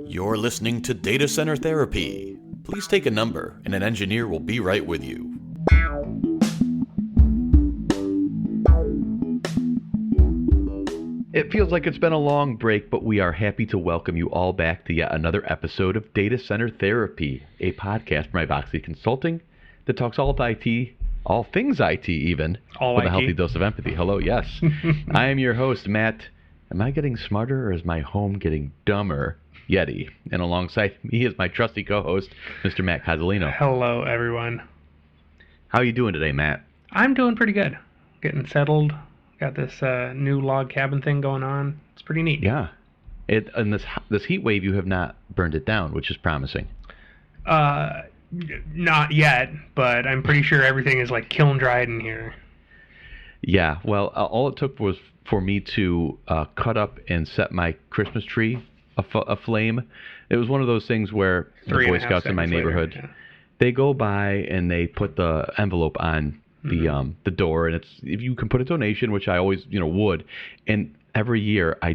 You're listening to Data Center Therapy. Please take a number, and an engineer will be right with you. It feels like it's been a long break, but we are happy to welcome you all back to yet another episode of Data Center Therapy, a podcast from Ubiquiti Consulting that talks all about IT, all things IT even, with a healthy dose of empathy. Hello, yes. I am your host, Matt. Am I getting smarter or is my home getting dumber? Yette. And alongside me is my trusty co-host, Mr. Matt Cozzolino. Hello, everyone. How are you doing today, Matt? I'm doing pretty good. Getting settled. Got this new log cabin thing going on. It's pretty neat. Yeah. And this heat wave, you have not burned it down, which is promising. Not yet, but I'm pretty sure everything is like kiln dried in here. Yeah. Well, all it took was for me to cut up and set my Christmas tree aflame. It was one of those things where the Boy Scouts in my neighborhood, they go by and they put the envelope on the door, and it's, if you can put a donation, which I always would, and every year I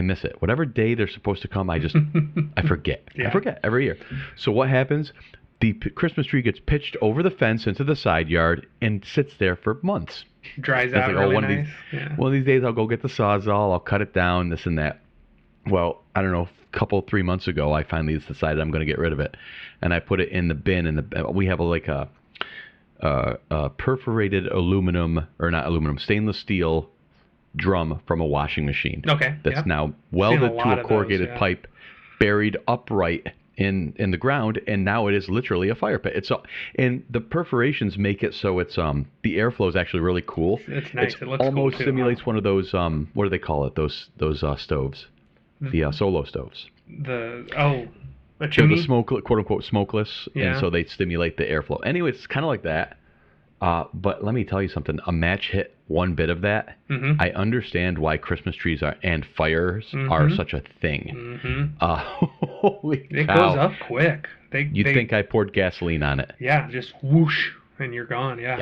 miss it. Whatever day they're supposed to come, I forget. Yeah. I forget every year. So what happens? The Christmas tree gets pitched over the fence into the side yard and sits there for months. Dries out really nice. One of these days I'll go get the Sawzall, I'll cut it down, this and that. Well, I don't know, 3 months ago, I finally decided I'm going to get rid of it, and I put it in the bin. We have a perforated stainless steel drum from a washing machine. Okay. That's now welded to a corrugated pipe, buried upright in the ground, and now it is literally a fire pit. And the perforations make it so it's the airflow is actually really cool. It's nice. It looks almost cool simulates one of those what do they call it? Those stoves. The solo stoves. A chimney? They're the quote unquote smokeless, and so they stimulate the airflow. Anyway, it's kind of like that. But let me tell you something. A match hit one bit of that. Mm-hmm. I understand why Christmas trees and fires are such a thing. Mm-hmm. Holy cow. It goes up quick. You'd think I poured gasoline on it. Yeah, just whoosh, and you're gone. Yeah.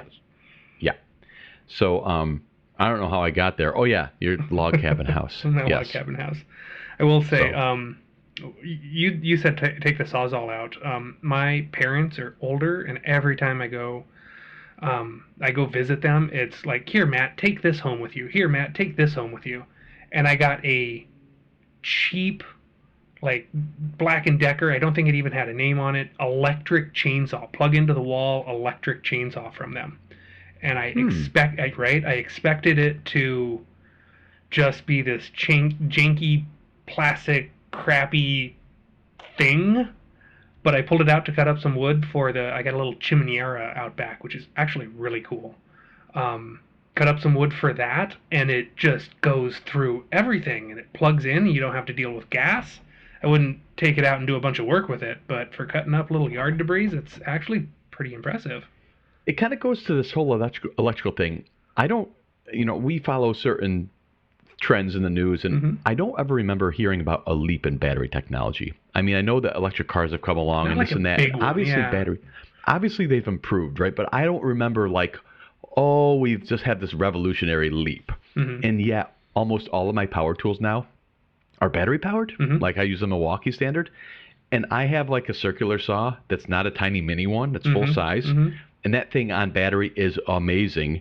So I don't know how I got there. Oh yeah, your log cabin house. My log cabin house. I will say, you said take the Sawzall out. My parents are older, and every time I go visit them, it's like, here, Matt, take this home with you. Here, Matt, take this home with you. And I got a cheap, like, Black & Decker, I don't think it even had a name on it, electric chainsaw, plug into the wall electric chainsaw from them. And I expected it to just be this janky, plastic, crappy thing. But I pulled it out to cut up some wood I got a little Chimenea out back, which is actually really cool. Cut up some wood for that, and it just goes through everything, and it plugs in. You don't have to deal with gas. I wouldn't take it out and do a bunch of work with it, but for cutting up little yard debris, it's actually pretty impressive. It kind of goes to this whole electrical thing. We follow certain trends in the news, and I don't ever remember hearing about a leap in battery technology. I mean, I know that electric cars have come along and this and that. Obviously they've improved, right? But I don't remember we've just had this revolutionary leap. Mm-hmm. And yet almost all of my power tools now are battery powered. Mm-hmm. Like I use a Milwaukee standard, and I have like a circular saw that's not a tiny mini one, that's full size. Mm-hmm. And that thing on battery is amazing.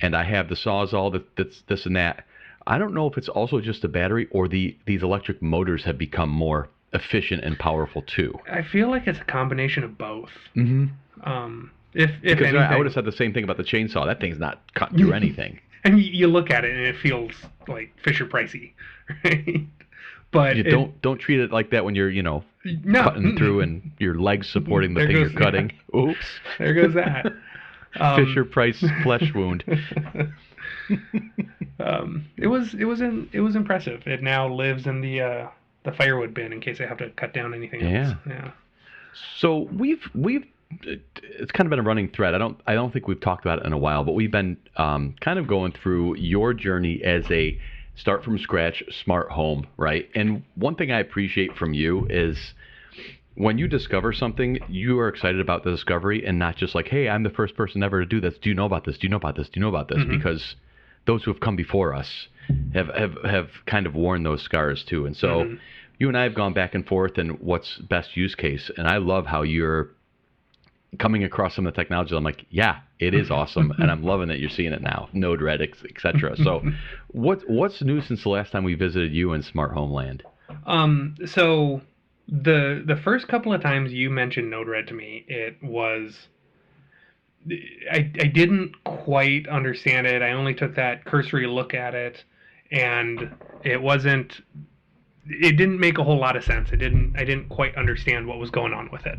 And I have the Sawzall that's this and that. I don't know if it's also just the battery or these electric motors have become more efficient and powerful too. I feel like it's a combination of both. Mm-hmm. If anything, I would have said the same thing about the chainsaw. That thing's not cutting through anything. And you look at it and it feels like Fisher Pricey, right? But you don't treat it like that when you're cutting through and your legs supporting the thing you're cutting. Oops, there goes that. Fisher Price flesh wound. It was impressive. It now lives in the firewood bin in case I have to cut down anything else. Yeah. So it's kind of been a running thread. I don't think we've talked about it in a while, but we've been kind of going through your journey as a start from scratch smart home, right? And one thing I appreciate from you is when you discover something, you are excited about the discovery and not just like, hey, I'm the first person ever to do this. Do you know about this? Do you know about this? Do you know about this? Mm-hmm. Because those who have come before us have kind of worn those scars too. And so you and I have gone back and forth in what's best use case. And I love how you're coming across some of the technology. I'm like, yeah, it is awesome. And I'm loving that you're seeing it now, Node-RED, et cetera. So what's new since the last time we visited you in Smart Home Land? So the first couple of times you mentioned Node-RED to me, it was, I didn't quite understand it. I only took that cursory look at it, and it didn't make a whole lot of sense. I didn't quite understand what was going on with it.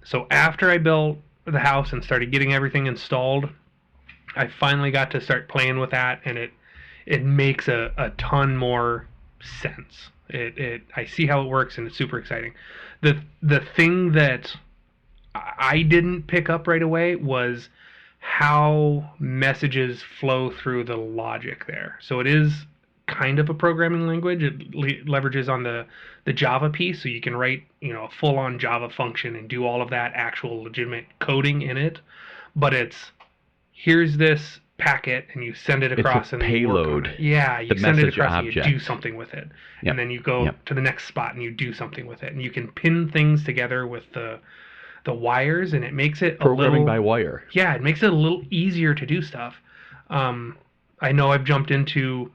So after I built the house and started getting everything installed, I finally got to start playing with that, and it makes a ton more sense. I see how it works, and it's super exciting. The thing that I didn't pick up right away was how messages flow through the logic there. So it is kind of a programming language. It leverages on the Java piece, so you can write a full-on Java function and do all of that actual legitimate coding in it. But it's, here's this packet, and you send it across, it's a and payload. Yeah, you send it across object. and you do something with it. Yep. And then you go to the next spot and you do something with it. And you can pin things together with the wires, and it makes it programming by wire. Yeah, it makes it a little easier to do stuff. I know I've jumped into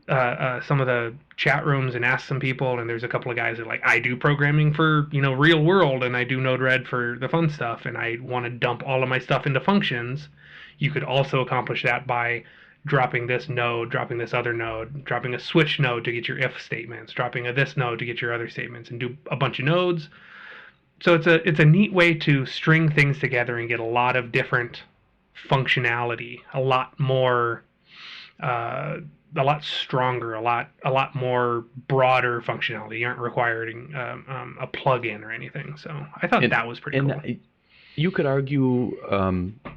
some of the chat rooms and asked some people, and there's a couple of guys that are like, I do programming for real world, and I do Node-RED for the fun stuff, and I want to dump all of my stuff into functions. You could also accomplish that by dropping this node, dropping this other node, dropping a switch node to get your if statements, dropping a this node to get your other statements, and do a bunch of nodes. So it's a neat way to string things together and get a lot of different functionality, a lot more, a lot stronger, a lot more broader functionality. You aren't requiring a plug-in or anything. So I thought that was pretty cool. You could argue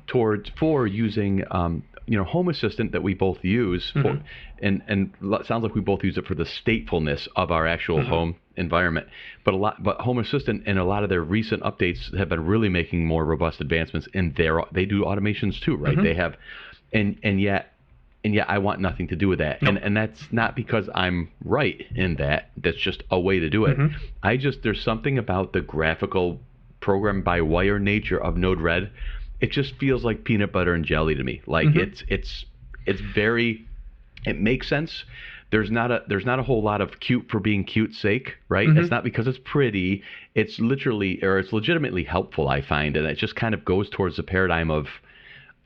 for using Home Assistant that we both use for, and it sounds like we both use it for the statefulness of our actual home environment. But Home Assistant and a lot of their recent updates have been really making more robust advancements in they do automations too, right? They have, and yet I want nothing to do with that. Nope. And that's not because I'm right in that. That's just a way to do it. There's something about the graphical program by wire nature of Node-RED. It just feels like peanut butter and jelly to me. Like it's very, it makes sense. There's not a whole lot of cute for being cute's sake, right? It's not because it's pretty. It's legitimately helpful, I find, and it just kind of goes towards the paradigm of,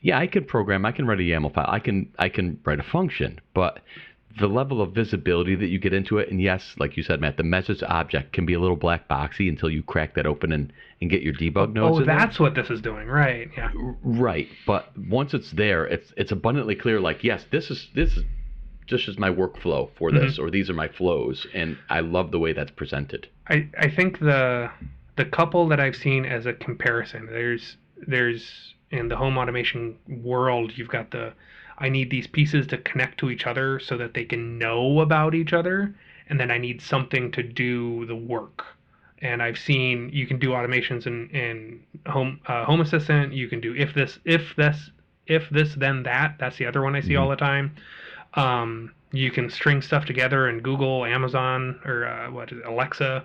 yeah, I can program, I can write a YAML file, I can write a function, but the level of visibility that you get into it, and yes, like you said, Matt, the message object can be a little black boxy until you crack that open and get your debug nodes in there. That's what this is doing, right? Yeah. Right, but once it's there, it's abundantly clear. Like, yes, this is my workflow for this, or these are my flows, and I love the way that's presented. I think the couple that I've seen as a comparison, there's in the home automation world, you've got I need these pieces to connect to each other so that they can know about each other, and then I need something to do the work. And I've seen you can do automations in Home Assistant. You can do if this, then that. That's the other one I see all the time. You can string stuff together in Google, Amazon, or Alexa,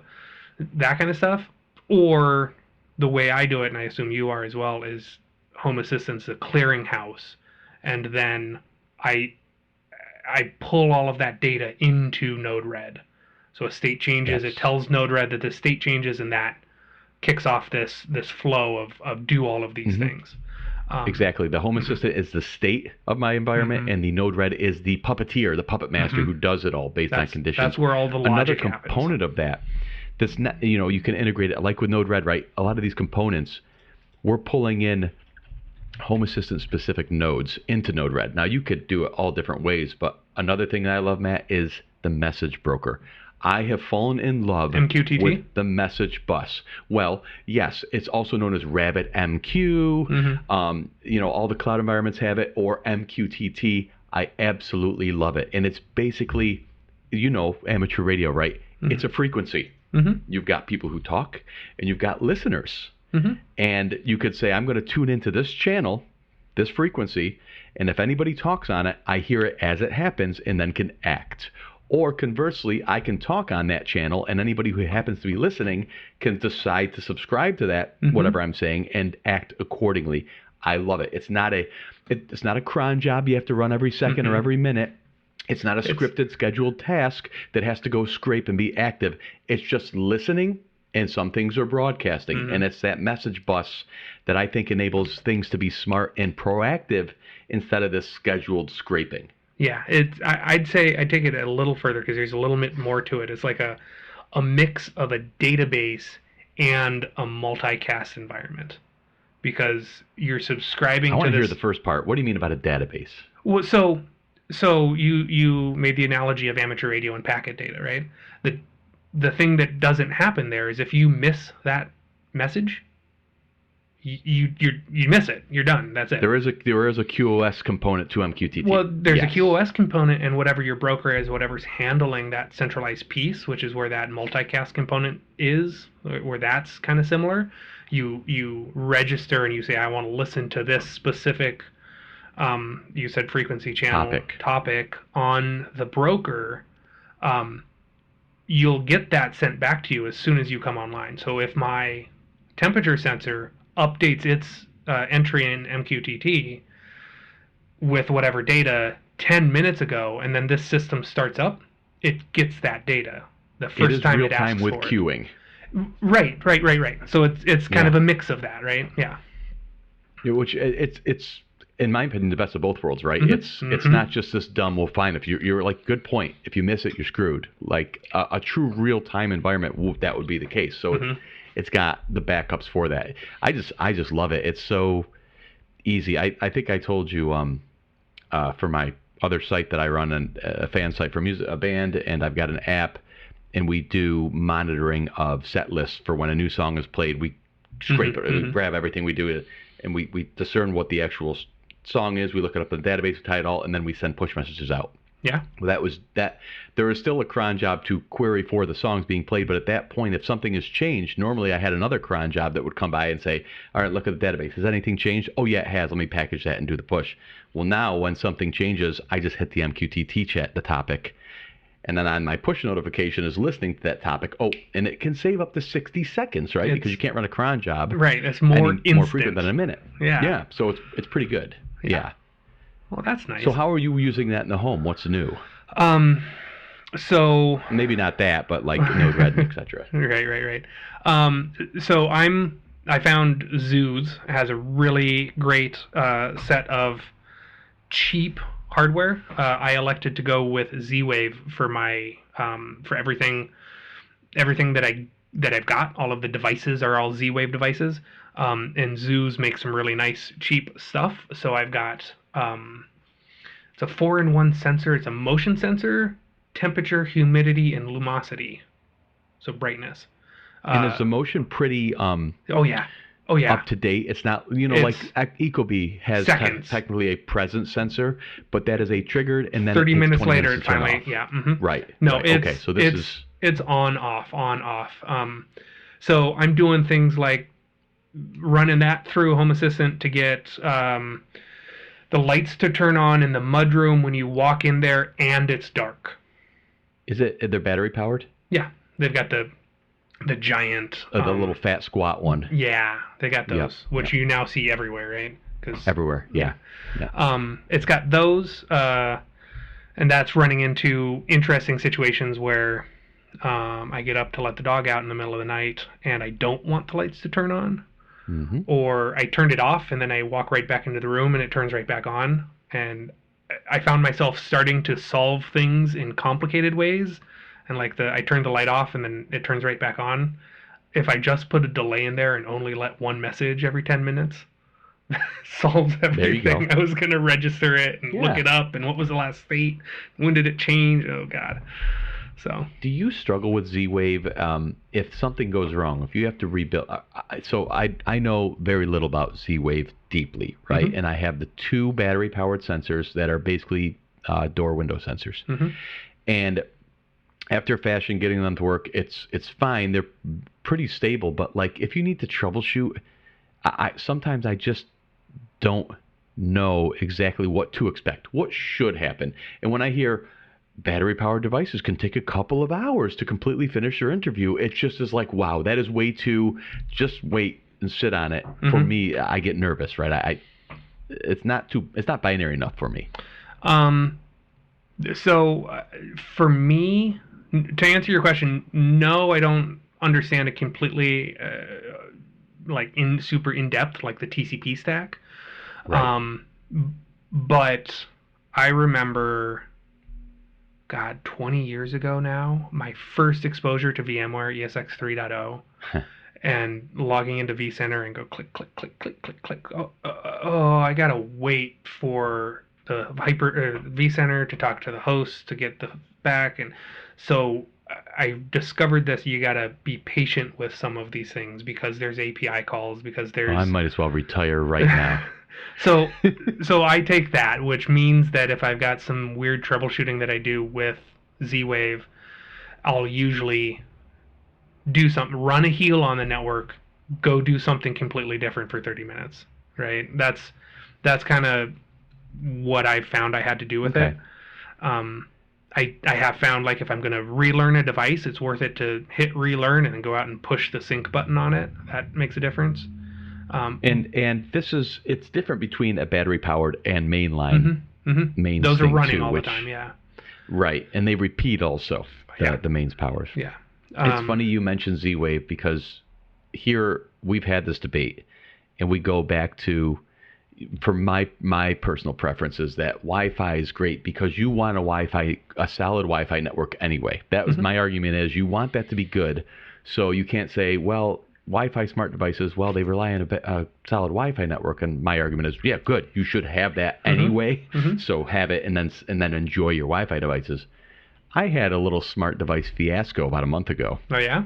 that kind of stuff. Or the way I do it, and I assume you are as well, is Home Assistant's a clearinghouse. And then I pull all of that data into Node-RED. So a state changes, it tells Node-RED that the state changes, and that kicks off this flow of do all of these things. Exactly. The Home Assistant is the state of my environment, and the Node-RED is the puppeteer, the puppet master who does it all based on conditions. That's where all the logic happens. Another component of that, you can integrate it, like with Node-RED, right? A lot of these components, we're pulling in Home Assistant specific nodes into Node-RED. Now you could do it all different ways, but another thing that I love, Matt, is the message broker. I have fallen in love MQTT? with the message bus. Well, yes, it's also known as RabbitMQ. All the cloud environments have it, or MQTT. I absolutely love it. And it's basically, amateur radio, right? It's a frequency. You've got people who talk, and you've got listeners. And you could say, I'm going to tune into this channel, this frequency, and if anybody talks on it, I hear it as it happens and then can act. Or conversely, I can talk on that channel, and anybody who happens to be listening can decide to subscribe to that, whatever I'm saying, and act accordingly. I love it. It's not a cron job you have to run every second or every minute. It's not a scripted, scheduled task that has to go scrape and be active. It's just listening, and some things are broadcasting. And it's that message bus that I think enables things to be smart and proactive instead of this scheduled scraping. Yeah, I'd say I take it a little further because there's a little bit more to it. It's like a mix of a database and a multicast environment, because you're subscribing to this. I want to hear the first part. What do you mean about a database? Well, so you made the analogy of amateur radio and packet data, right? The thing that doesn't happen there is if you miss that message, you miss it. You're done. That's it. There is a QoS component to MQTT. Well, there's a QoS component, and whatever your broker is, whatever's handling that centralized piece, which is where that multicast component is, where that's kind of similar. You register and you say, I want to listen to this specific, you said frequency channel topic on the broker. You'll get that sent back to you as soon as you come online. So if my temperature sensor updates its entry in MQTT with whatever data 10 minutes ago, and then this system starts up, it gets that data the first time it asks for it. It is real time with queuing. Right. So it's kind of a mix of that, right? Yeah. Which it's in my opinion the best of both worlds, right? It's not just this dumb. Well, fine. If you're like, good point. If you miss it, you're screwed. Like a true real time environment, that would be the case. So it's got the backups for that. I just love it. It's so easy. I think I told you for my other site that I run, a fan site for a band, and I've got an app, and we do monitoring of set lists for when a new song is played. We scrape it, we grab everything, we do it, and we discern what the actual song is. We look it up in the database, we tie it all, and then we send push messages out. Yeah. Well, that was that. There is still a cron job to query for the songs being played, but at that point, if something has changed, normally I had another cron job that would come by and say, all right, look at the database. Has anything changed? Oh, yeah, it has. Let me package that and do the push. Well, now when something changes, I just hit the MQTT chat, the topic, and then on my push notification is listening to that topic. Oh, and it can save up to 60 seconds, right? Because you can't run a cron job. Right. It's more frequent than a minute. Yeah. Yeah. So it's pretty good. Yeah. Well, that's nice. So how are you using that in the home? What's new? So maybe not that, but like Node-RED, etc. Right. So I found Zoos has a really great set of cheap hardware. I elected to go with Z-Wave for my for everything that I've got. All of the devices are all Z-Wave devices. And Zoos make some really nice cheap stuff. So I've got it's a 4-in-1 sensor. It's a motion sensor, temperature, humidity, and luminosity. So brightness. And is the motion pretty Oh yeah. up to date? It's not, like Ecobee has technically a present sensor, but that is a triggered, and then 30 it takes minutes 20 later minutes it finally Right. No, right. It's, okay. So this it's on off. So I'm doing things like running that through Home Assistant to get the lights to turn on in the mudroom when you walk in there and it's dark. They're battery powered? Yeah, they've got the giant the little fat squat one. Yeah, they got those, which you now see everywhere, right? Everywhere. Yeah. It's got those, and that's running into interesting situations where I get up to let the dog out in the middle of the night and I don't want the lights to turn on. Or I turned it off and then I walk right back into the room and it turns right back on. And I found myself starting to solve things in complicated ways. And I turned the light off and then it turns right back on. If I just put a delay in there and only let one message every 10 minutes, that solves everything. There you go. I was going to register it and look it up and what was the last state? When did it change? Oh, God. So, do you struggle with Z-Wave if something goes wrong, if you have to rebuild? So I know very little about Z-Wave deeply, right? And I have the 2 battery-powered sensors that are basically door window sensors. And after fashion, getting them to work, it's fine. They're pretty stable. But like if you need to troubleshoot, sometimes I just don't know exactly what to expect, what should happen. And when I hear battery-powered devices can take a couple of hours to completely finish your interview, it just is like, wow, that is way too, just wait and sit on it. For me, I get nervous, right? It's not binary enough for me. So for me, to answer your question, no, I don't understand it completely, super in depth, like the TCP stack. Right. But I remember, God, 20 years ago now, my first exposure to VMware ESX 3.0 and logging into vCenter and go click, click, click, click, click, click. Oh, I got to wait for the vCenter to talk to the host to get the back. And so I discovered this. You got to be patient with some of these things because there's API calls, because there's... I might as well retire right now. So I take that, which means that if I've got some weird troubleshooting that I do with Z-Wave, I'll usually do something, run a heel on the network, go do something completely different for 30 minutes, right? That's kind of what I found I had to do with it. I have found, like, if I'm going to relearn a device, it's worth it to hit relearn and then go out and push the sync button on it. That makes a difference. And it's different between a battery powered and mainline. Mains those are running too, all the time, yeah. Right, and they repeat also the mains powers. Yeah. It's funny you mentioned Z-Wave because here we've had this debate, and we go back to, for my personal preference is that Wi-Fi is great because you want a solid Wi-Fi network anyway. That was my argument, is you want that to be good, so you can't say, well, Wi-Fi smart devices, well, they rely on a solid Wi-Fi network, and my argument is, yeah, good, you should have that anyway, so have it and then enjoy your Wi-Fi devices. I had a little smart device fiasco about a month ago. Oh, yeah?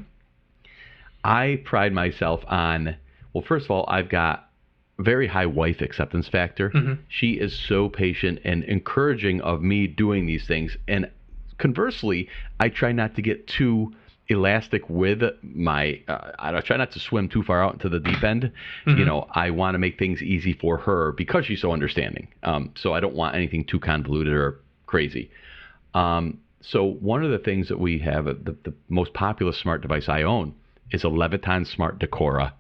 I pride myself on, well, first of all, I've got very high wife acceptance factor. She is so patient and encouraging of me doing these things. And conversely, I try not to get too elastic with my, I try not to swim too far out into the deep end. You know, I want to make things easy for her because she's so understanding. So I don't want anything too convoluted or crazy. So one of the things that we have, the most popular smart device I own is a Leviton Smart Decora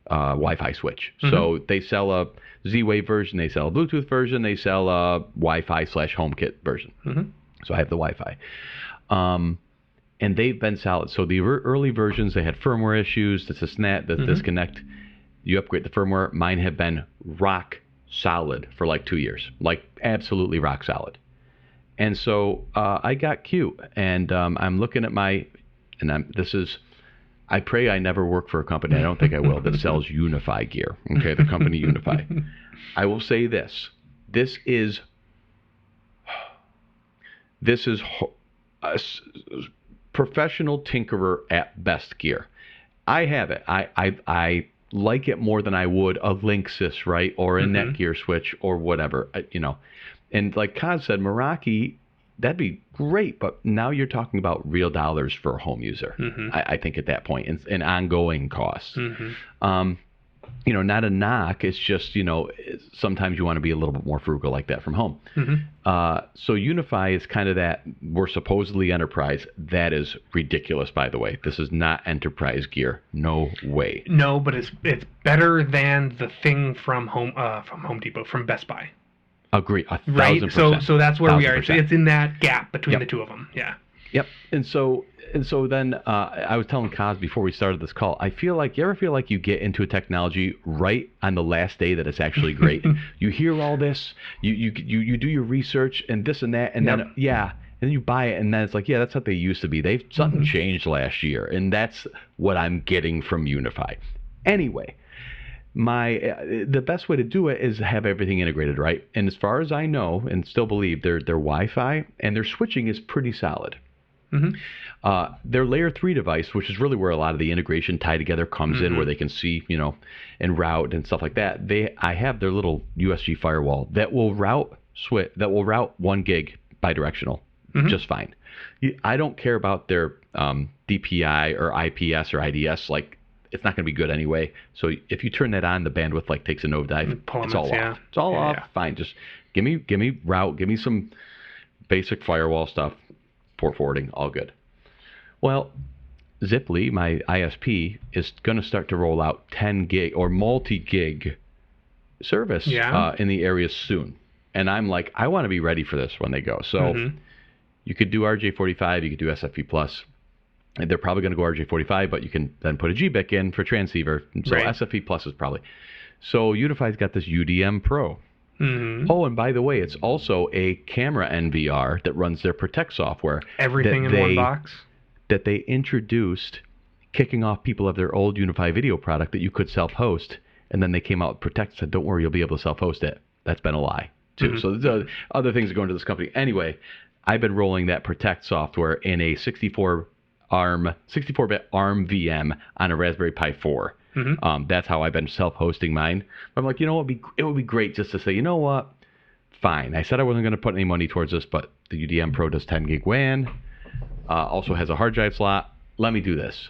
Wi-Fi switch. So they sell a Z-Wave version, they sell a Bluetooth version, they sell a Wi-Fi /HomeKit version. So I have the Wi-Fi. And they've been solid. So the early versions, they had firmware issues, this disconnect. You upgrade the firmware. Mine have been rock solid for like 2 years, like absolutely rock solid. And so I got cute, and I'm looking at I pray I never work for a company, I don't think I will, that sells Unify gear. Okay, the company Unify. I will say this. This is professional tinkerer at best gear. I have it. I like it more than I would a Linksys, right, or a Netgear switch or whatever, And like Coz said, Meraki, that'd be great, but now you're talking about real dollars for a home user, I think, at that point, and ongoing costs. Not a knock. It's just, sometimes you want to be a little bit more frugal like that from home. So Unify is kind of that, we're supposedly enterprise. That is ridiculous, by the way. This is not enterprise gear. No way. No, but it's better than the thing from Home Depot, from Best Buy. Agree, 1,000%. Right. So that's where 1,000%. We are. It's in that gap between the two of them. Yeah. Yep. And so then I was telling Coz before we started this call, you ever feel like you get into a technology right on the last day that it's actually great? You hear all this, you do your research and this and that, and then and then you buy it, and then it's like, yeah, that's what they used to be. Something changed last year, and that's what I'm getting from Unify. Anyway, the best way to do it is have everything integrated, right? And as far as I know and still believe, their Wi-Fi and their switching is pretty solid. Their layer 3 device, which is really where a lot of the integration tie together comes in, where they can see, and route and stuff like that. I have their little USG firewall that will route 1 gig bidirectional just fine. I don't care about their DPI or IPS or IDS. Like, it's not going to be good anyway. So if you turn that on, the bandwidth like takes a nosedive. It's all off. It's all off. Fine. Just give me route. Give me some basic firewall stuff. Port forwarding. All good. Well, Ziply, my ISP, is going to start to roll out 10 gig or multi-gig service in the area soon. And I'm like, I want to be ready for this when they go. So you could do RJ45, you could do SFP Plus. And they're probably going to go RJ45, but you can then put a GBIC in for transceiver. So SFP Plus is probably. So Unify's got this UDM Pro. Oh, and by the way, it's also a camera NVR that runs their Protect software. Everything in one box? That they introduced, kicking off people of their old Unify video product that you could self-host. And then they came out with Protect and said, don't worry, you'll be able to self-host it. That's been a lie, too. So there's other things that go into this company. Anyway, I've been rolling that Protect software in a 64-bit ARM VM on a Raspberry Pi 4. That's how I've been self-hosting mine. I'm like, you know what? It would be great just to say, you know what? Fine. I said I wasn't going to put any money towards this, but the UDM Pro does 10 gig WAN. Also has a hard drive slot. Let me do this.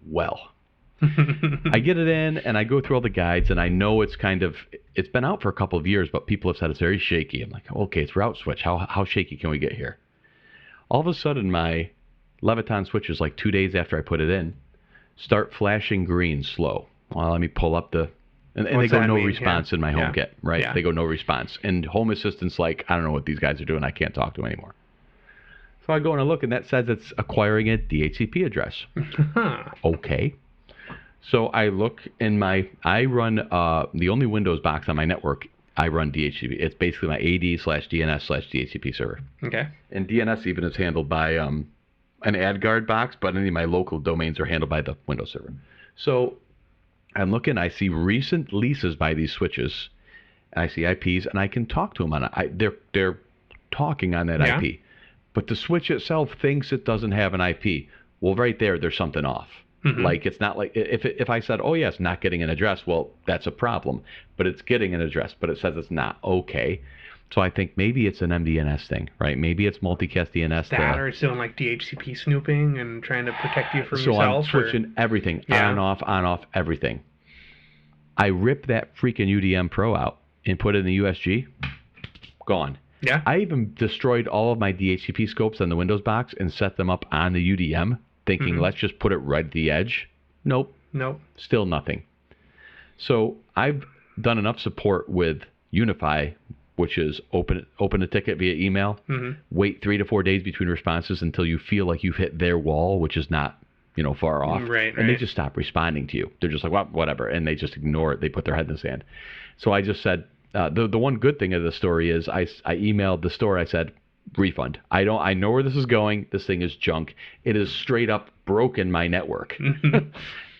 Well, I get it in, and I go through all the guides, and I know it's been out for a couple of years, but people have said it's very shaky. I'm like, okay, it's route switch. How shaky can we get here? All of a sudden, my Leviton switches, like 2 days after I put it in, start flashing green slow. Well, let me pull up and they go no response in my HomeKit, right? Yeah. They go no response. And Home Assistant's like, I don't know what these guys are doing. I can't talk to them anymore. So I go and I look, and that says it's acquiring a DHCP address. Okay. So I look in I run the only Windows box on my network, I run DHCP. It's basically my AD/DNS/DHCP server. Okay. And DNS even is handled by an AdGuard box, but any of my local domains are handled by the Windows server. So I'm looking, I see recent leases by these switches, and I see IPs, and I can talk to them on it. They're talking on that IP. But the switch itself thinks it doesn't have an IP. Well, right there's something off. Like, it's not like, if I said, oh, yeah, it's not getting an address, well, that's a problem. But it's getting an address, but it says it's not. Okay. So I think maybe it's an MDNS thing, right? Maybe it's multicast DNS. Or it's doing like DHCP snooping and trying to protect you from yourself. So I'm switching everything, on, off, everything. I ripped that freaking UDM Pro out and put it in the USG. Gone. Yeah. I even destroyed all of my DHCP scopes on the Windows box and set them up on the UDM, thinking, let's just put it right at the edge. Nope. Still nothing. So I've done enough support with Unify, which is open a ticket via email, wait 3 to 4 days between responses until you feel like you've hit their wall, which is not far off. Right. And they just stop responding to you. They're just like, well, whatever. And they just ignore it. They put their head in the sand. So I just said, the one good thing of the story is I emailed the store. I said, refund. I know where this is going. This thing is junk. It is straight up broken my network.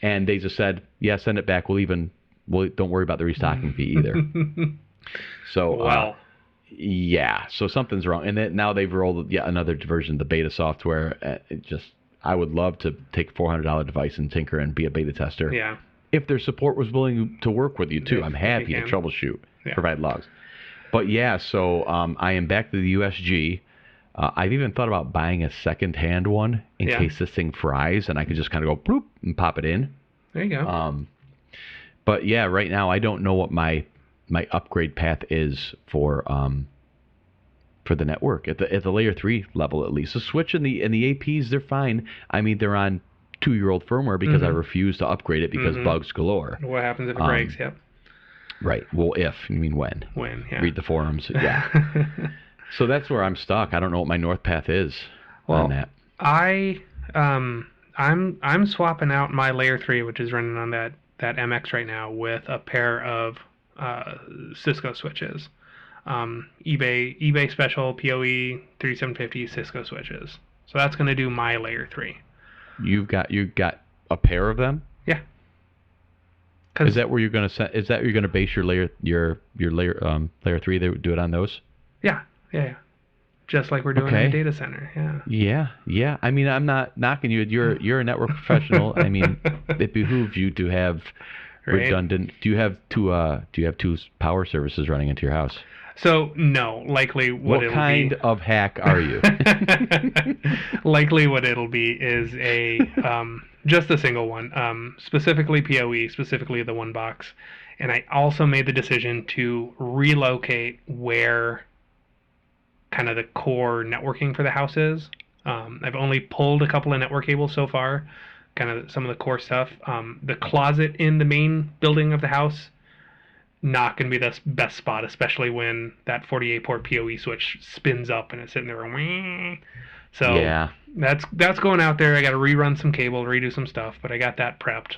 And they just said, yeah, send it back. Don't worry about the restocking fee either. So, wow. So something's wrong. And then now they've rolled yet another version of the beta software. I would love to take a $400 device and tinker and be a beta tester. Yeah. If their support was willing to work with you too, I'm happy to troubleshoot, provide logs. But so I am back to the USG. I've even thought about buying a second-hand one in case this thing fries, and I could just kind of go bloop and pop it in. There you go. But right now I don't know what my upgrade path is for the network at the layer 3 level at least. The switch and the APs, they're fine. I mean, they're on 2-year-old firmware because I refuse to upgrade it because bugs galore. What happens if it breaks? Yep. Right. Well, you mean when? When, yeah. Read the forums. Yeah. So that's where I'm stuck. I don't know what my north path is on that. I'm swapping out my layer 3, which is running on that MX right now, with a pair of Cisco switches. eBay special PoE 3750 Cisco switches. So that's going to do my layer 3. You've got a pair of them? Yeah. Is that where you're going to Is that where you're going to base your layer layer 3? They would do it on those? Yeah. Just like we're doing in a data center. Yeah. I mean, I'm not knocking you. You're a network professional. I mean, it behooves you to have redundant. Do you have two power services running into your house? So no, likely what kind of hack are you? Likely what it'll be is a just a single one, specifically PoE, specifically the one box. And I also made the decision to relocate where kind of the core networking for the house is. I've only pulled a couple of network cables so far, kind of some of the core stuff. The closet in the main building of the house, not going to be the best spot, especially when that 48 port PoE switch spins up and it's sitting there going, so yeah, that's going out there. I got to rerun some cable, redo some stuff, but I got that prepped.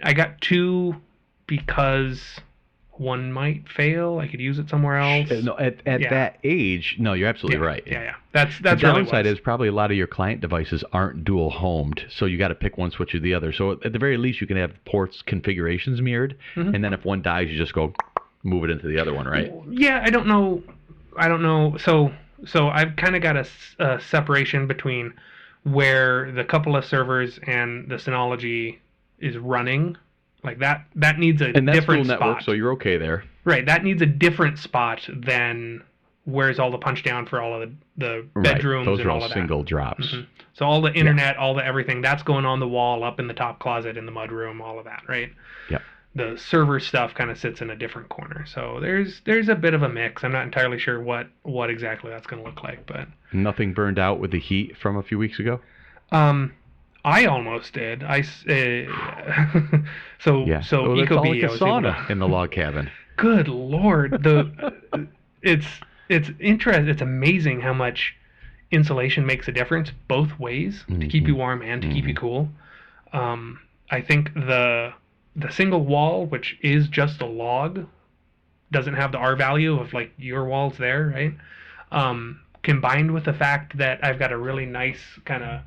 I got two because one might fail. I could use it somewhere else. No, at that age, no, you're absolutely right. Yeah. That's the really downside is probably a lot of your client devices aren't dual homed, so you got to pick one switch or the other. So at the very least, you can have ports configurations mirrored, and then if one dies, you just go move it into the other one, right? Yeah, I don't know. So I've kind of got a separation between where the couple of servers and the Synology is running. Like that needs a and that's different dual spot. network, so you're okay there. Right, that needs a different spot than where's all the punch down for all of the bedrooms Those and are all all of that. single drops. So all the internet, all the everything, that's going on the wall, up in the top closet, in the mudroom, all of that, right? Yep. The server stuff kind of sits in a different corner. So there's a bit of a mix. I'm not entirely sure what exactly that's going to look like, but Nothing burned out with the heat from a few weeks ago? I almost did. So Well, it's Ecobee, all like a I was able sauna to, in the log cabin. Good Lord, it's interesting. It's amazing how much insulation makes a difference both ways to keep you warm and to keep you cool. I think the single wall, which is just a log, doesn't have the R value of like your walls there, right? Combined with the fact that I've got a really nice kind of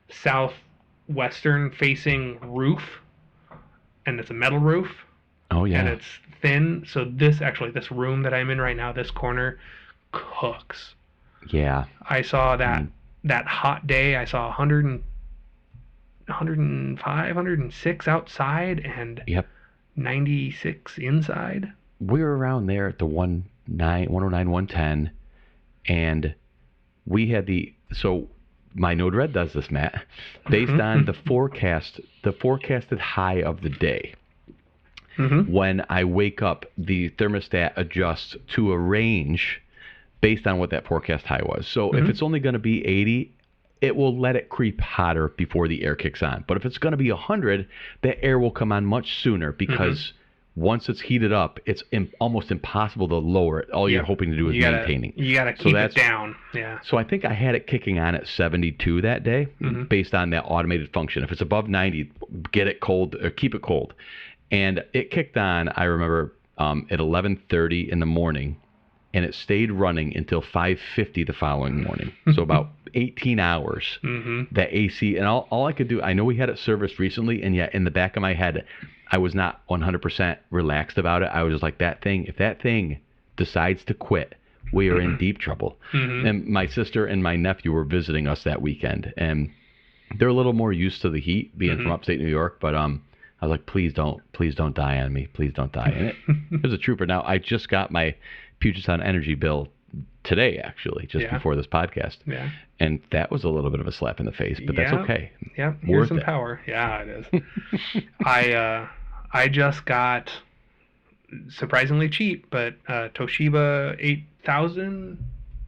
southwestern facing roof, and it's a metal roof. Oh yeah. And it's thin, so this room that I'm in right now, this corner, cooks. Yeah. I saw that hot day, I saw 105, 106 outside and 96 inside. We were around there at the 109, 110, and we had so my Node Red does this, Matt, based on the forecasted high of the day. When I wake up, the thermostat adjusts to a range based on what that forecast high was. So if it's only going to be 80, it will let it creep hotter before the air kicks on. But if it's going to be 100, the air will come on much sooner because once it's heated up, it's almost impossible to lower it. All you're hoping to do is maintaining. You got to keep it down. Yeah. So I think I had it kicking on at 72 that day based on that automated function. If it's above 90, get it cold or keep it cold. And it kicked on, I remember, at 11:30 in the morning, and it stayed running until 5:50 the following morning. So about 18 hours, that AC. And all I could do, I know we had it serviced recently, and yet in the back of my head, I was not 100% relaxed about it. I was just like, if that thing decides to quit, we are in deep trouble. And my sister and my nephew were visiting us that weekend, and they're a little more used to the heat, being from upstate New York, but I was like, please don't die on me. Please don't die. And it was a trooper. Now, I just got my Puget Sound energy bill today, actually, just before this podcast. Yeah. And that was a little bit of a slap in the face, but that's okay. Yeah, here's some power. Yeah, it is. I just got, surprisingly cheap, but Toshiba 8,000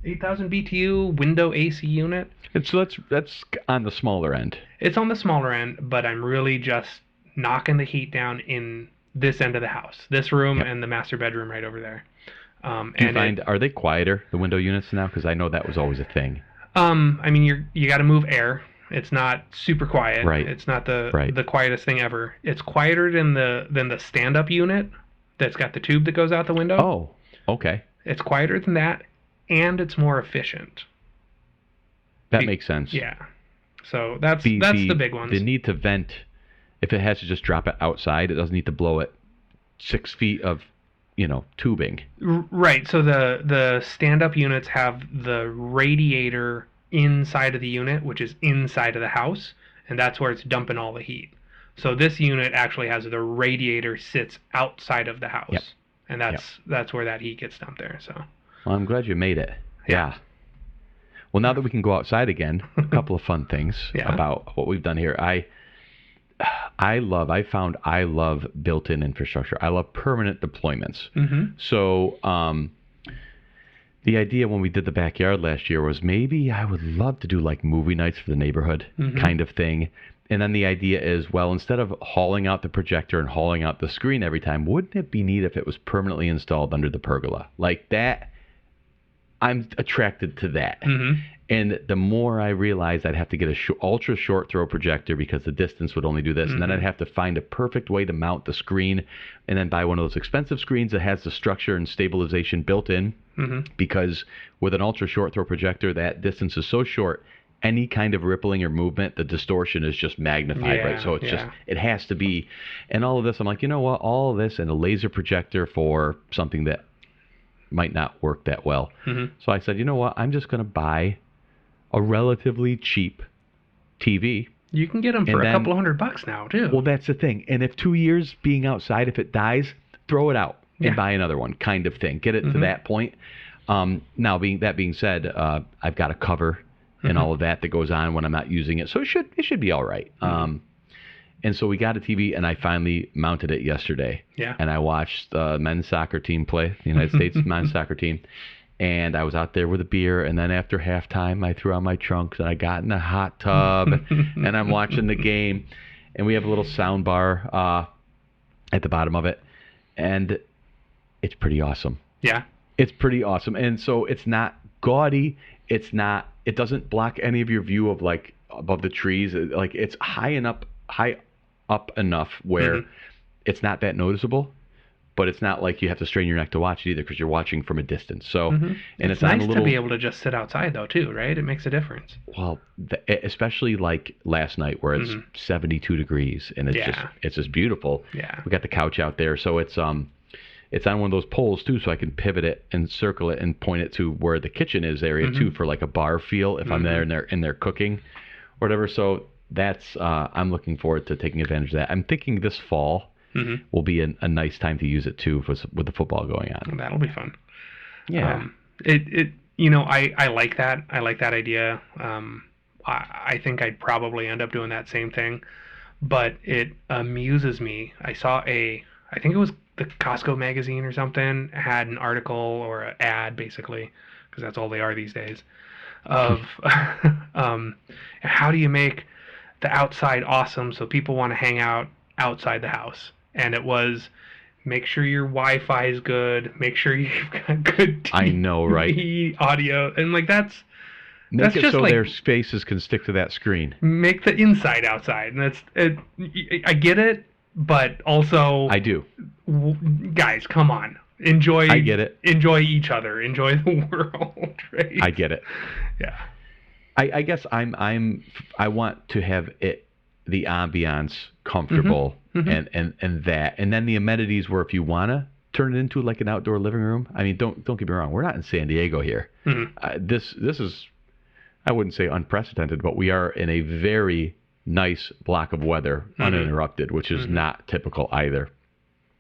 BTU window AC unit. And so that's on the smaller end. It's on the smaller end, but I'm really just knocking the heat down in this end of the house, this room and the master bedroom right over there. Are they quieter, the window units now? Because I know that was always a thing. I mean, you got to move air. It's not super quiet. Right. It's not the quietest thing ever. It's quieter than the stand-up unit that's got the tube that goes out the window. Oh, okay. It's quieter than that, and it's more efficient. That makes sense. Yeah. So that's the big ones. The need to vent, if it has to just drop it outside, it doesn't need to blow it 6 feet of, tubing. Right. So the stand-up units have the radiator inside of the unit, which is inside of the house, and that's where it's dumping all the heat. So this unit actually has the radiator sits outside of the house. and that's where that heat gets dumped there. So. Well, I'm glad you made it. Yeah. Well, now that we can go outside again, a couple of fun things about what we've done here. I love built-in infrastructure. I love permanent deployments. So the idea when we did the backyard last year was maybe I would love to do like movie nights for the neighborhood kind of thing. And then the idea is, well, instead of hauling out the projector and hauling out the screen every time, wouldn't it be neat if it was permanently installed under the pergola? Like that, I'm attracted to that. And the more I realized I'd have to get a ultra short throw projector because the distance would only do this, and then I'd have to find a perfect way to mount the screen, and then buy one of those expensive screens that has the structure and stabilization built in, because with an ultra short throw projector, that distance is so short, any kind of rippling or movement, the distortion is just magnified, right? So it's just, it has to be, and all of this, I'm like, you know what, all of this and a laser projector for something that might not work that well. So I said, you know what, I'm just going to buy a relatively cheap TV. You can get them for a couple of $100 now, too. Well, that's the thing. And if 2 years being outside, if it dies, throw it out and buy another one, kind of thing. Get it to that point. Now, being said, I've got a cover and all of that goes on when I'm not using it, so it should be all right. And so we got a TV, and I finally mounted it yesterday. And I watched the men's soccer team play, the United States men's soccer team. And I was out there with a beer, and then after halftime, I threw on my trunks, and I got in the hot tub, and I'm watching the game. And we have a little sound bar at the bottom of it, and it's pretty awesome. It's pretty awesome. And so it's not gaudy. It doesn't block any of your view of like above the trees. Like it's high up enough where it's not that noticeable. But it's not like you have to strain your neck to watch it either, because you're watching from a distance. So, and it's nice on a little, to be able to just sit outside though too, right? It makes a difference. Well, especially like last night where it's 72 degrees and it's just beautiful. We got the couch out there, so it's on one of those poles too, so I can pivot it and circle it and point it to where the kitchen is area too, for like a bar feel if I'm there and they're cooking, or whatever. So that's I'm looking forward to taking advantage of that. I'm thinking this fall. Will be a nice time to use it too with the football going on. That'll be fun. Yeah. I like that. I like that idea. I think I'd probably end up doing that same thing, but it amuses me. I saw I think it was the Costco magazine or something, had an article or an ad basically, because that's all they are these days, of how do you make the outside awesome so people want to hang out outside the house. And it was, make sure your Wi-Fi is good, make sure you've got good TV, I know, right? Audio, and like that's it just so like, their faces can stick to that screen. Make the inside outside, and that's it. I get it, but also I do. Guys, come on, enjoy. I get it. Enjoy each other. Enjoy the world. Right? I get it. Yeah. I guess I want to have the ambiance comfortable. And that, and then the amenities where if you want to turn it into like an outdoor living room. I mean, don't get me wrong. We're not in San Diego here. This is, I wouldn't say unprecedented, but we are in a very nice block of weather, uninterrupted, which is not typical either.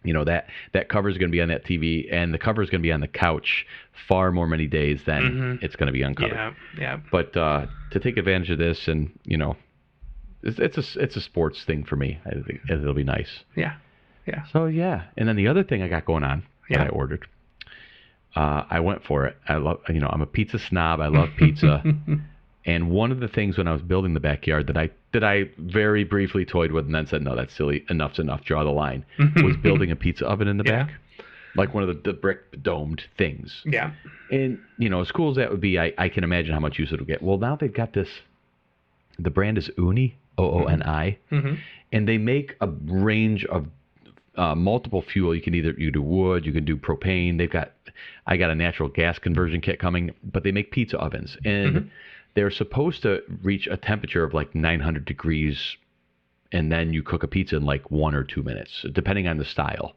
You know, that cover is going to be on that TV, and the cover is going to be on the couch far more many days than it's going to be uncovered. Yeah. But to take advantage of this, and you know, it's a sports thing for me. I think it'll be nice. Yeah. So yeah, and then the other thing I got going on that I ordered, I went for it. I'm a pizza snob. I love pizza. And one of the things when I was building the backyard that I very briefly toyed with and then said, no, that's silly. Enough's enough. Draw the line. Was building a pizza oven in the back, like one of the brick domed things. Yeah. And as cool as that would be, I can imagine how much use it'll get. Well, now they've got this. The brand is Ooni, OONI, and they make a range of multiple fuel. You do wood, you can do propane. I got a natural gas conversion kit coming, but they make pizza ovens, and they're supposed to reach a temperature of like 900 degrees, and then you cook a pizza in like 1 or 2 minutes, depending on the style.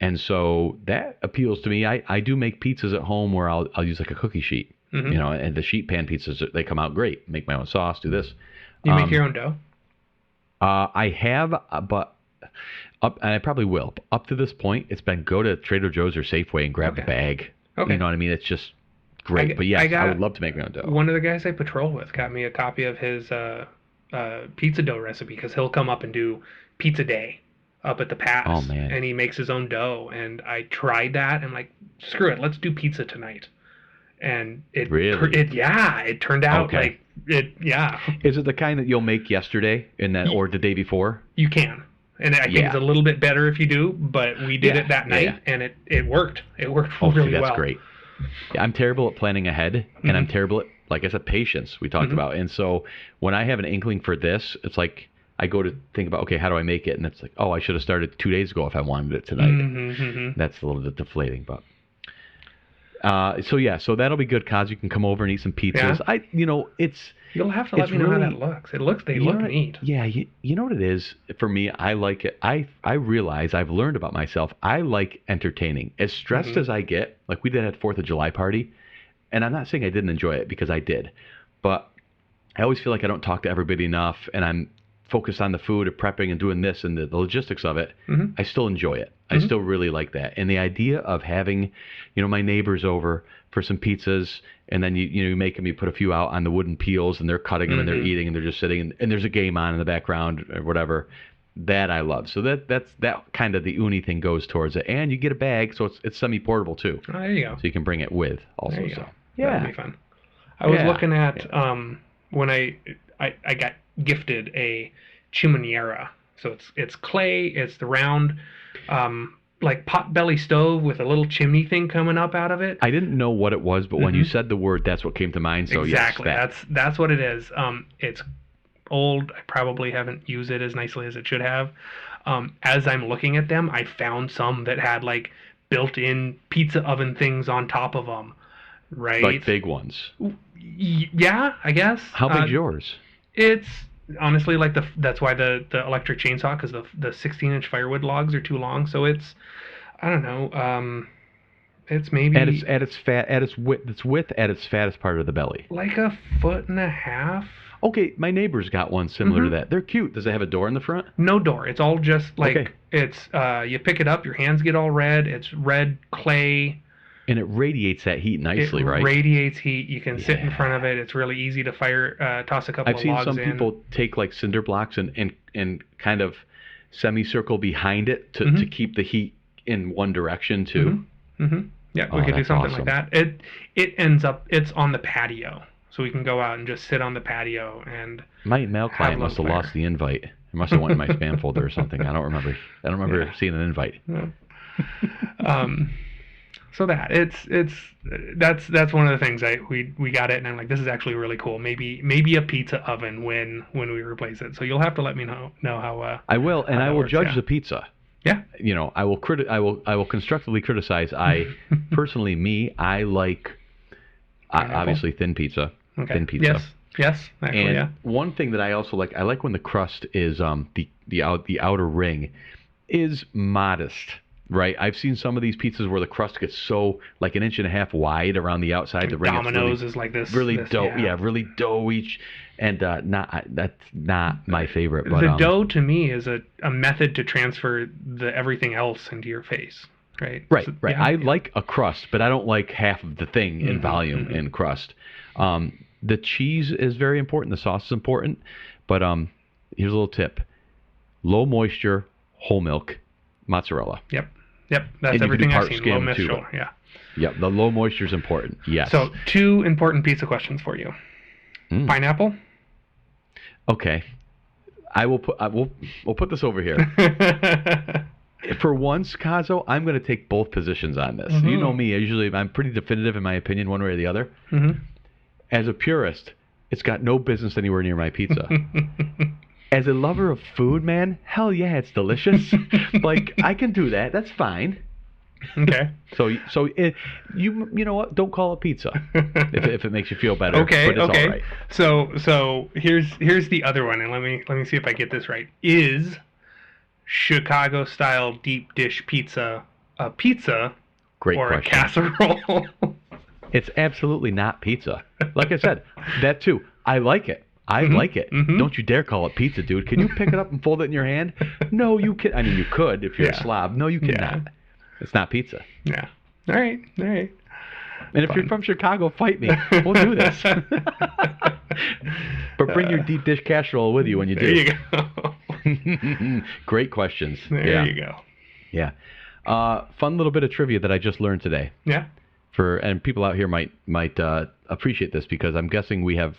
And so that appeals to me. I do make pizzas at home where I'll use like a cookie sheet, and the sheet pan pizzas, they come out great. Make my own sauce, do this. You make your own dough? I have, but and I probably will. Up to this point, it's been go to Trader Joe's or Safeway and grab the bag. Okay. You know what I mean? It's just great. But yes, I would love to make my own dough. One of the guys I patrol with got me a copy of his pizza dough recipe because he'll come up and do pizza day up at the pass. Oh, man. And he makes his own dough. And I tried that. And I'm like, screw it, let's do pizza tonight. And it turned out like it. Yeah. Is it the kind that you'll make yesterday or the day before? You can. And I think it's a little bit better if you do, but we did it that night, and it worked. It worked really well. That's great. Yeah, I'm terrible at planning ahead, and I'm terrible at, like I said, patience, we talked about. And so when I have an inkling for this, it's like I go to think about, okay, how do I make it? And it's like, oh, I should have started 2 days ago if I wanted it tonight. That's a little bit deflating, but... So that'll be good, Kaz. You can come over and eat some pizzas. Yeah. You'll have to let me know how that looks. They look neat. Yeah, you know what it is? For me, I like it. I realize I've learned about myself. I like entertaining. As stressed as I get, like we did at 4th of July party, and I'm not saying I didn't enjoy it because I did, but I always feel like I don't talk to everybody enough, and I'm focused on the food and prepping and doing this and the logistics of it. I still enjoy it. I still really like that. And the idea of having, my neighbors over for some pizzas, and then you make them, you put a few out on the wooden peels, and they're cutting them and they're eating, and they're just sitting, and there's a game on in the background or whatever. That I love. So that's kind of the uni thing goes towards it. And you get a bag, so it's semi-portable too. Oh, there you go. So you can bring it with also. There you go. Yeah. That'd be fun. I was looking at when I got gifted a Chimenea. So it's clay, it's the round like pot-belly stove with a little chimney thing coming up out of it. I didn't know what it was, but when you said the word, that's what came to mind. So exactly. Yes, that's what it is. It's old. I probably haven't used it as nicely as it should have. As I'm looking at them, I found some that had like built-in pizza oven things on top of them. Right? Like big ones. Yeah, I guess. How big's yours? It's honestly like that's why the electric chainsaw, because the 16-inch firewood logs are too long. So it's, I don't know, it's maybe at its width at its fattest part of the belly. Like 1.5 feet. Okay, my neighbor's got one similar to that. They're cute. Does it have a door in the front? No door. It's all just like it's you pick it up, your hands get all red. It's red clay. And it radiates that heat nicely, right? It radiates heat. You can sit in front of it. It's really easy to toss a couple of logs in. I've seen some people take like cinder blocks and kind of semicircle behind it to keep the heat in one direction too. Yeah, we could do something like that. It ends up, it's on the patio. So we can go out and just sit on the patio and my mail client must have lost the invite. It must have went in my spam folder or something. I don't remember seeing an invite. Yeah. So that's one of the things we got it, and I'm like, this is actually really cool. Maybe a pizza oven when we replace it. So you'll have to let me know how. I will, and I will judge the pizza. Yeah. I will constructively criticize. I personally, I like obviously thin pizza. Okay. Thin pizza. Yes. Actually, and one thing that I also like, I like when the crust is the outer ring is modest. Right, I've seen some of these pizzas where the crust gets so like 1.5 inches wide around the outside. The ring Domino's is like this. Really really doughy, and that's not my favorite. But the dough to me is a method to transfer everything else into your face. Right. Right. I like a crust, but I don't like half of the thing in volume in crust. The cheese is very important. The sauce is important, but here's a little tip: low moisture, whole milk, mozzarella. Yep, that's everything I've seen. Low moisture, yeah. Yep, the low moisture is important. Yes. So 2 important pizza questions for you. Pineapple? Okay. We'll put this over here. For once, Cozzo, I'm going to take both positions on this. You know me. Usually I'm pretty definitive in my opinion one way or the other. As a purist, it's got no business anywhere near my pizza. As a lover of food, man, hell yeah, it's delicious. Like, I can do that. That's fine. Okay. So you know what? Don't call it pizza if it makes you feel better. Okay. But it's all right. So here's the other one, and let me see if I get this right. Is Chicago style deep dish pizza a pizza or a casserole? It's absolutely not pizza. Like I said, that too. I like it. I like it. Don't you dare call it pizza, dude. Can you pick it up and fold it in your hand? No, you can. I mean, you could if you're a slob. No, you cannot. It's not pizza. Yeah. All right. And if you're from Chicago, fight me. We'll do this. But bring your deep dish casserole with you when you do. There you go. Great questions. There you go. Yeah. Fun little bit of trivia that I just learned today. Yeah. And people out here might appreciate this because I'm guessing we have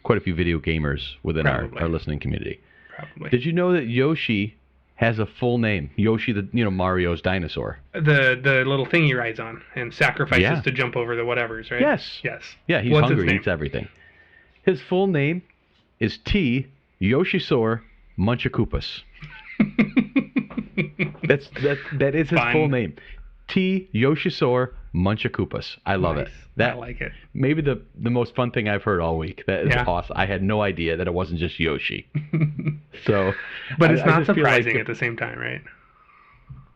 quite a few video gamers within our listening community. Probably. Did you know that Yoshi has a full name? Yoshi, Mario's dinosaur. The little thing he rides on and sacrifices to jump over the whatevers, right? Yes. Yeah, he's hungry. He eats everything. His full name is T. Yoshisaur Munchakoopas. That is his full name. T. Yoshisaur Munchakoopas. I love it. I like it. Maybe the most fun thing I've heard all week. That is awesome. I had no idea that it wasn't just Yoshi. So, but it's not surprising at the same time, right?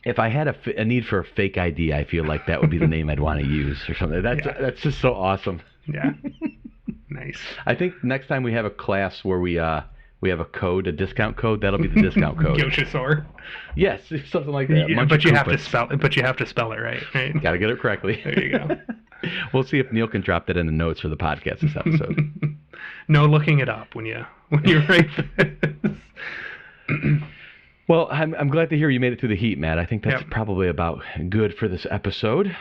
If I had a need for a fake ID, I feel like that would be the name I'd want to use or something. That's just so awesome. Yeah. Nice. I think next time we have a class where we have a code, a discount code, that'll be the discount code. Yoshisaur. Yes, something like that. Yeah, but you have to spell it right? Got to get it correctly. There you go. We'll see if Neil can drop that in the notes for the podcast this episode. No looking it up when you write this. Well, I'm glad to hear you made it through the heat, Matt. I think that's probably about good for this episode.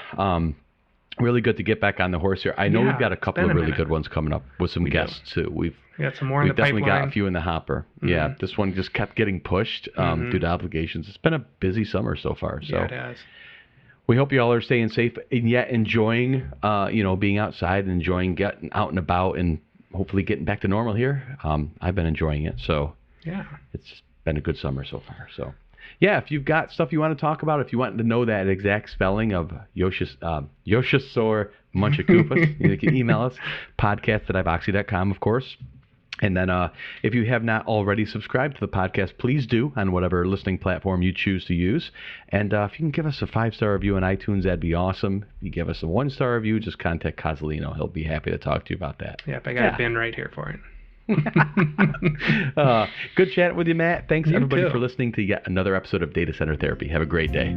Really good to get back on the horse here. I know we've got a couple of really good ones coming up with some guests too. We've got some more in the pipeline. We've definitely got a few in the hopper. Yeah, this one just kept getting pushed due to obligations. It's been a busy summer so far. So it has. We hope you all are staying safe and yet enjoying, being outside and enjoying getting out and about and hopefully getting back to normal here. I've been enjoying it. So it's been a good summer so far. So. Yeah, if you've got stuff you want to talk about, if you want to know that exact spelling of Yoshisaur Munchakoopas, you can email us, podcast@iboxy.com, of course. And then if you have not already subscribed to the podcast, please do on whatever listening platform you choose to use. And if you can give us a 5-star review on iTunes, that'd be awesome. If you give us a 1-star review, just contact Cozzolino. He'll be happy to talk to you about that. Yep, I got a bin right here for it. Good chat with you, Matt. Thanks everybody for listening to yet another episode of Data Center Therapy. Have a great day.